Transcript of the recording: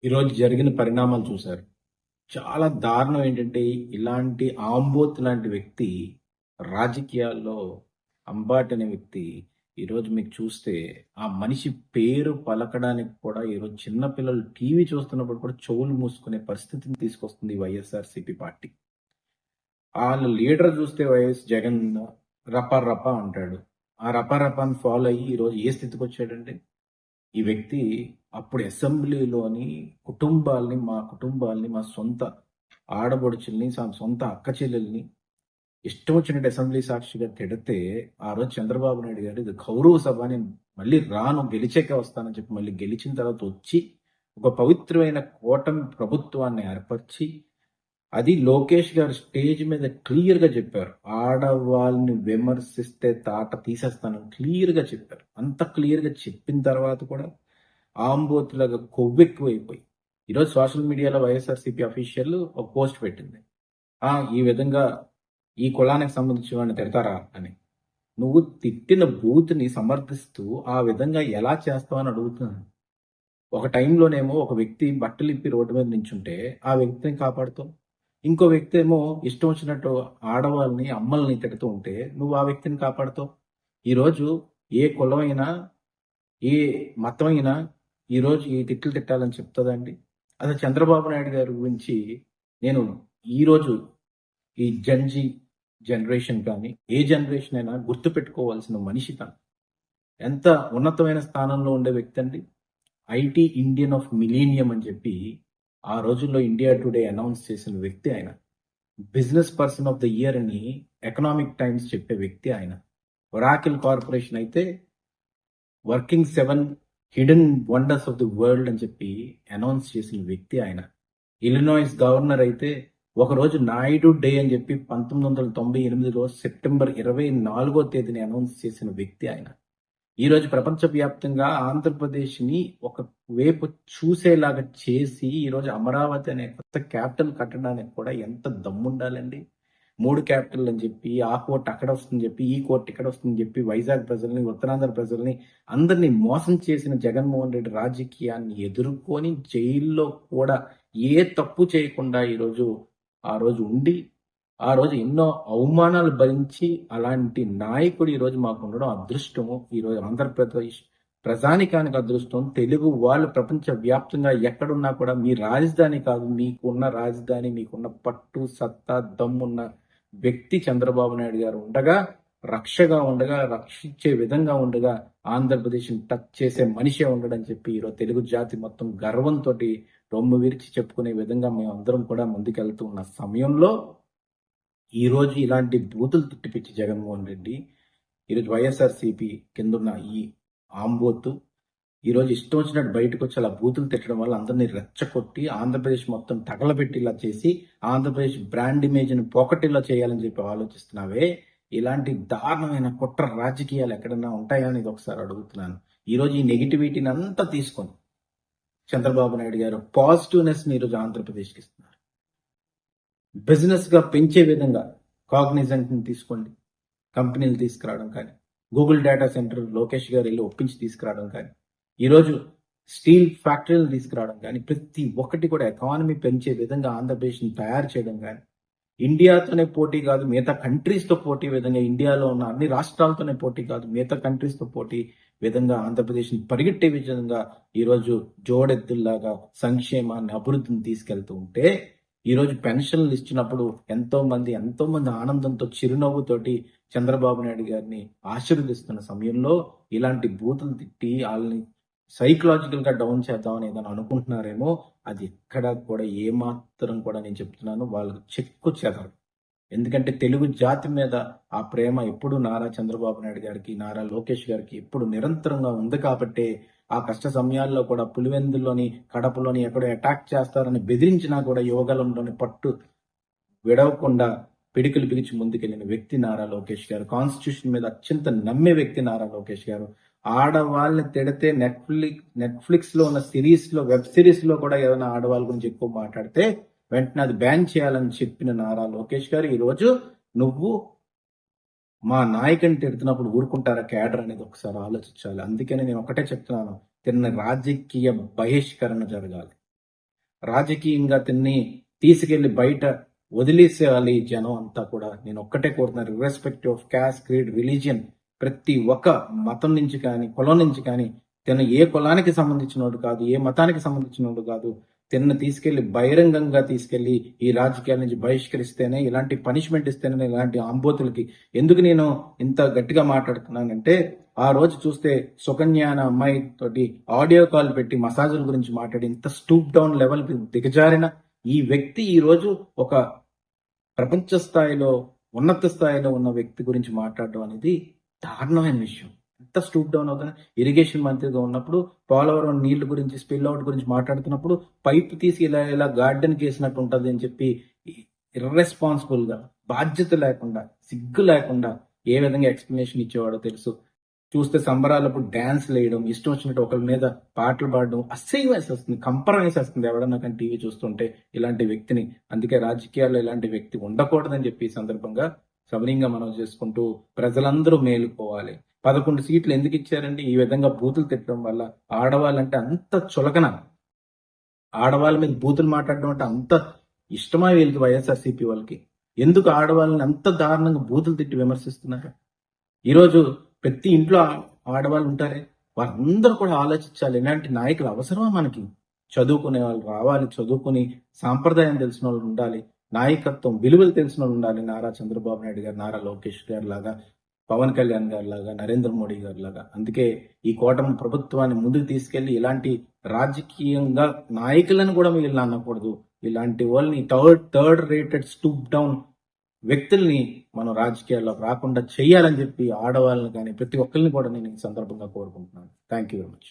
ఈరోజు జరిగిన పరిణామాలు చూశారు. చాలా దారుణం ఏంటంటే, ఇలాంటి ఆంబోత్ లాంటి వ్యక్తి రాజకీయాల్లో అంబాటి అనే వ్యక్తి ఈరోజు మీకు చూస్తే, ఆ మనిషి పేరు పలకడానికి కూడా ఈరోజు చిన్న పిల్లలు టీవీ చూస్తున్నప్పుడు కూడా చెవులు మూసుకునే పరిస్థితిని తీసుకొస్తుంది ఈ వైఎస్ఆర్‌సీపీ పార్టీ. ఆళ్ళ లీడర్ చూస్తే వైఎస్ జగన్ రపా రపా అంటాడు. ఆ రపా రపాని ఫాలో అయ్యి ఈరోజు ఏ స్థితికొచ్చాడంటే, ఈ వ్యక్తి అప్పుడు అసెంబ్లీలోని మా కుటుంబాల్ని, మా సొంత ఆడపడుచుల్ని, సొంత అక్క చెల్లెల్ని ఇష్టం వచ్చినట్టు అసెంబ్లీ సాక్షిగా తిడితే, ఆ రోజు చంద్రబాబు నాయుడు గారు ఇది గౌరవ సభ, నేను మళ్ళీ రాను, గెలిచాకే వస్తానని చెప్పి మళ్ళీ గెలిచిన తర్వాత వచ్చి, ఒక పవిత్రమైన కూటమి ప్రభుత్వాన్ని ఏర్పరిచి, అది లోకేష్ గారు స్టేజ్ మీద క్లియర్‌గా చెప్పారు. ఆడవాళ్ళని విమర్శిస్తే తాట తీసేస్తానని క్లియర్‌గా చెప్పారు. అంత క్లియర్‌గా చెప్పిన తర్వాత కూడా ఆంబోతులాగా కొవ్వెక్కువైపోయి, ఈరోజు సోషల్ మీడియాలో వైఎస్ఆర్‌సీపీ అఫీషియల్ ఒక పోస్ట్ పెట్టింది. ఈ విధంగా ఈ కులానికి సంబంధించిన వాడిని తిడతారా అని. నువ్వు తిట్టిన బూత్‌ని సమర్థిస్తూ ఆ విధంగా ఎలా చేస్తావని అడుగుతున్నాను. ఒక టైంలోనేమో ఒక వ్యక్తి బట్టలిప్పి రోడ్డు మీద నించుంటే ఆ వ్యక్తిని కాపాడుతావు. ఇంకో వ్యక్తి ఏమో ఇష్టం వచ్చినట్టు ఆడవాళ్ళని, అమ్మల్ని తిడుతూ ఉంటే నువ్వు ఆ వ్యక్తిని కాపాడుతావు. ఈరోజు ఏ కులమైనా, ఏ మతమైనా ఈరోజు ఈ తిట్లు తిట్టాలని చెప్తదండి? అసలు చంద్రబాబు నాయుడు గారి గురించి నేను ఈరోజు ఈ జెన్‌జీ జనరేషన్ కానీ, ఏ జనరేషన్ అయినా గుర్తుపెట్టుకోవాల్సిన మనిషి తను. ఎంత ఉన్నతమైన స్థానంలో ఉండే వ్యక్తి అండి. ఐటీ ఇండియన్ ఆఫ్ మిలీనియం అని చెప్పి ఆ రోజుల్లో ఇండియా టుడే అనౌన్స్ చేసిన వ్యక్తి ఆయన. Business person of the year అని ఎకనామిక్ టైమ్స్ చెప్పే వ్యక్తి ఆయన. ఒరాకిల్ కార్పొరేషన్ అయితే working 7 hidden wonders of the world అని చెప్పి అనౌన్స్ చేసిన వ్యక్తి ఆయన. ఇలినాయిస్ గవర్నర్ అయితే ఒకరోజు నాయుడు డే అని చెప్పి 1998లో సెప్టెంబర్ 24వ తేదీని అనౌన్స్ చేసిన వ్యక్తి ఆయన. ఈరోజు ప్రపంచవ్యాప్తంగా ఆంధ్రప్రదేశ్‌ని ఒక వైపు చూసేలాగా చేసి, ఈరోజు అమరావతి అనే కొత్త క్యాపిటల్ కట్టడానికి కూడా ఎంత దమ్ముండాలండి. 3 క్యాపిటల్ అని చెప్పి, ఆ కోర్ట్ అక్కడ వస్తుందని చెప్పి, ఈ కోర్ట్ ఇక్కడ వస్తుందని చెప్పి, వైజాగ్ ప్రజల్ని, ఉత్తరాంధ్ర ప్రజల్ని అందరిని మోసం చేసిన జగన్మోహన్ రెడ్డి రాజకీయాన్ని ఎదుర్కొని జైల్లో కూడా ఏ తప్పు చేయకుండా ఆ రోజు ఉండి, ఆ రోజు ఎన్నో అవమానాలు భరించి అలాంటి నాయకుడు ఈరోజు మాకు ఉండడం అదృష్టము. ఈరోజు ఆంధ్రప్రదేశ్ ప్రజానికానికి అదృష్టం. తెలుగు వాళ్ళు ప్రపంచ వ్యాప్తంగా ఎక్కడున్నా కూడా మీ రాజధాని కాదు, మీకున్న రాజధాని, మీకున్న పట్టు, సత్తా, దమ్మున్న వ్యక్తి చంద్రబాబు నాయుడు గారు ఉండగా, రక్షగా ఉండగా, రక్షించే విధంగా ఉండగా, ఆంధ్రప్రదేశ్ని టచ్ చేసే మనిషే ఉండడని చెప్పి ఈరోజు తెలుగు జాతి మొత్తం గర్వంతో రొమ్ము విరిచి చెప్పుకునే విధంగా మేమందరం కూడా ముందుకెళ్తూ ఉన్న సమయంలో ఈరోజు ఇలాంటి బూతులు తిట్టిపిచ్చి జగన్మోహన్ రెడ్డి ఈరోజు వైఎస్ఆర్‌సీపీ కిందున్న ఈ ఆంబోతు ఈరోజు ఇష్టం వచ్చినట్టు బయటకు వచ్చి అలా బూతులు తిట్టడం వల్ల అందరినీ రెచ్చగొట్టి ఆంధ్రప్రదేశ్ మొత్తం తగలబెట్టేలా చేసి ఆంధ్రప్రదేశ్ బ్రాండ్ ఇమేజ్‌ని పోకటిలా చేయాలని చెప్పి ఆలోచిస్తున్నావే, ఇలాంటి దారుణమైన కుట్ర రాజకీయాలు ఎక్కడన్నా ఉంటాయా అని ఒకసారి అడుగుతున్నాను. ఈరోజు ఈ నెగటివిటీని అంతా తీసుకొని చంద్రబాబు నాయుడు గారు పాజిటివ్‌నెస్‌ని ఈరోజు ఆంధ్రప్రదేశ్‌కి ఇస్తున్నారు. బిజినెస్‌గా పెంచే విధంగా కాగ్నిజెంట్‌ని తీసుకోండి. కంపెనీలు తీసుకురావడం కానీ, గూగుల్ డేటా సెంటర్ లోకేష్ గారు వెళ్ళి ఒప్పించి తీసుకురావడం కానీ, ఈరోజు స్టీల్ ఫ్యాక్టరీలు తీసుకురావడం కానీ, ప్రతి ఒక్కటి కూడా ఎకానమీ పెంచే విధంగా ఆంధ్రప్రదేశ్‌ని తయారు చేయడం కానీ, ఇండియాతోనే పోటీ కాదు మిగతా కంట్రీస్‌తో పోటీ విధంగా, ఇండియాలో ఉన్న అన్ని రాష్ట్రాలతోనే పోటీ కాదు మిగతా కంట్రీస్‌తో పోటీ విధంగా ఆంధ్రప్రదేశ్‌ని పరిగెట్టే విధంగా ఈరోజు జోడెద్దుల్లాగా సంక్షేమాన్ని, అభివృద్ధిని తీసుకెళ్తూ ఉంటే, ఈరోజు పెన్షన్లు ఇచ్చినప్పుడు ఎంతో మంది ఆనందంతో చిరునవ్వుతోటి చంద్రబాబు నాయుడు గారిని ఆశీర్వదిస్తున్న సమయంలో ఇలాంటి బూతులు తిట్టి వాళ్ళని సైకలాజికల్ గా డౌన్ చేద్దామని ఏదైనా అనుకుంటున్నారేమో, అది ఎక్కడ కూడా ఏమాత్రం కూడా నేను చెప్తున్నాను వాళ్ళకి చెక్కు చెదరదు. ఎందుకంటే తెలుగు జాతి మీద ఆ ప్రేమ ఎప్పుడు నారా చంద్రబాబు నాయుడు గారికి, నారా లోకేష్ గారికి ఎప్పుడు నిరంతరంగా ఉంది కాబట్టే ఆ కష్ట సమయాల్లో కూడా పులివెందుల్లోని, కడపలోని ఎక్కడో అటాక్ చేస్తారని బెదిరించినా కూడా యోగలంలోని పట్టు విడవకుండా పిడికిలు బిగించి ముందుకెళ్లిన వ్యక్తి నారా లోకేష్ గారు. కాన్స్టిట్యూషన్ మీద అత్యంత నమ్మే వ్యక్తి నారా లోకేష్ గారు. ఆడవాళ్ళని తిడితే నెట్ఫ్లిక్స్ లో ఉన్న సిరీస్ లో, వెబ్ సిరీస్ లో కూడా ఏదైనా ఆడవాళ్ళ గురించి ఎక్కువ మాట్లాడితే వెంటనే అది బ్యాన్ చేయాలని చెప్పిన నారా లోకేష్ గారు ఈరోజు నువ్వు మా నాయకుని తిడుతున్నప్పుడు ఊరుకుంటారా క్యాడర్ అనేది ఒకసారి ఆలోచించాలి. అందుకని నేను ఒకటే చెప్తున్నాను, తిన్న రాజకీయ బహిష్కరణ జరగాలి. రాజకీయంగా తిన్ని తీసుకెళ్లి బయట వదిలేసేయాలి ఈ జనం అంతా కూడా. నేను ఒక్కటే కోరుతున్నాను, irrespective of caste, creed, religion, ప్రతి ఒక్క మతం నుంచి కానీ కులం నుంచి కానీ తను ఏ కులానికి సంబంధించినోడు కాదు, ఏ మతానికి సంబంధించినోడు కాదు, తిన్న తీసుకెళ్లి బహిరంగంగా తీసుకెళ్లి ఈ రాజకీయాల నుంచి బహిష్కరిస్తేనే, ఇలాంటి పనిష్మెంట్ ఇస్తేనే ఇలాంటి ఆంబోతులకి. ఎందుకు నేను ఇంత గట్టిగా మాట్లాడుతున్నానంటే, ఆ రోజు చూస్తే సుకన్య అనే అమ్మాయి తోటి ఆడియో కాల్ పెట్టి మసాజుల గురించి మాట్లాడి ఇంత స్టూప్ డౌన్ లెవెల్ కి దిగజారిన ఈ వ్యక్తి ఈ రోజు ఒక ప్రపంచ స్థాయిలో ఉన్నత స్థాయిలో ఉన్న వ్యక్తి గురించి మాట్లాడడం అనేది దారుణమైన విషయం. ఎంత స్టూప్ డౌన్ అవుతున్నా. ఇరిగేషన్ మంత్రిగా ఉన్నప్పుడు పోలవరం నీళ్ల గురించి, స్పిల్ అవుట్ గురించి మాట్లాడుతున్నప్పుడు పైప్ తీసి ఇలా ఇలా గార్డెన్ చేసినట్టు ఉంటది అని చెప్పి ఇర్రెస్పాన్సిబుల్ గా, బాధ్యత లేకుండా, సిగ్గు లేకుండా ఏ విధంగా ఎక్స్ప్లెనేషన్ ఇచ్చేవాడో తెలుసు. చూస్తే సంబరాలప్పుడు డాన్స్ వేయడం, ఇష్టం వచ్చినట్టు ఒకరి మీద పాటలు పాడడం అసహ్యం వేసేస్తుంది, కంపరం వేసేస్తుంది ఎవడన్నా కానీ టీవీ చూస్తుంటే ఇలాంటి వ్యక్తిని. అందుకే రాజకీయాల్లో ఇలాంటి వ్యక్తి ఉండకూడదని చెప్పి ఈ సందర్భంగా సవినీయంగా మనం చేసుకుంటూ ప్రజలందరూ మేలుకోవాలి. 11 సీట్లు ఎందుకు ఇచ్చారండి? ఈ విధంగా బూతులు తిట్టడం వల్ల. ఆడవాళ్ళంటే అంత చులకన, ఆడవాళ్ళ మీద బూతులు మాట్లాడడం అంటే అంత ఇష్టమా వీళ్ళకి వైఎస్ఆర్సీపీ వాళ్ళకి? ఎందుకు ఆడవాళ్ళని అంత దారుణంగా బూతులు తిట్టి విమర్శిస్తున్నారు? ఈరోజు ప్రతి ఇంట్లో ఆడవాళ్ళు ఉంటారే, వాళ్ళందరూ కూడా ఆలోచించాలి, ఇలాంటి నాయకులు అవసరమా మనకి? చదువుకునే వాళ్ళు రావాలి, చదువుకుని సాంప్రదాయం తెలిసిన వాళ్ళు ఉండాలి, నాయకత్వం విలువలు తెలిసిన వాళ్ళు ఉండాలి. నారా చంద్రబాబు నాయుడు గారు, నారా లోకేష్ గారి లాగా, పవన్ కళ్యాణ్ గారి లాగా, నరేంద్ర మోడీ గారి లాగా. అందుకే ఈ కూటమి ప్రభుత్వాన్ని ముందుకు తీసుకెళ్లి ఇలాంటి రాజకీయంగా నాయకులను కూడా వీళ్ళని అనకూడదు. ఇలాంటి వాళ్ళని థర్డ్ రేటెడ్ స్టూప్ డౌన్ వ్యక్తుల్ని మనం రాజకీయాల్లో రాకుండా చేయాలని చెప్పి ఆడవాళ్ళని కానీ ప్రతి ఒక్కరిని కూడా నేను ఈ సందర్భంగా కోరుకుంటున్నాను. Thank you very much.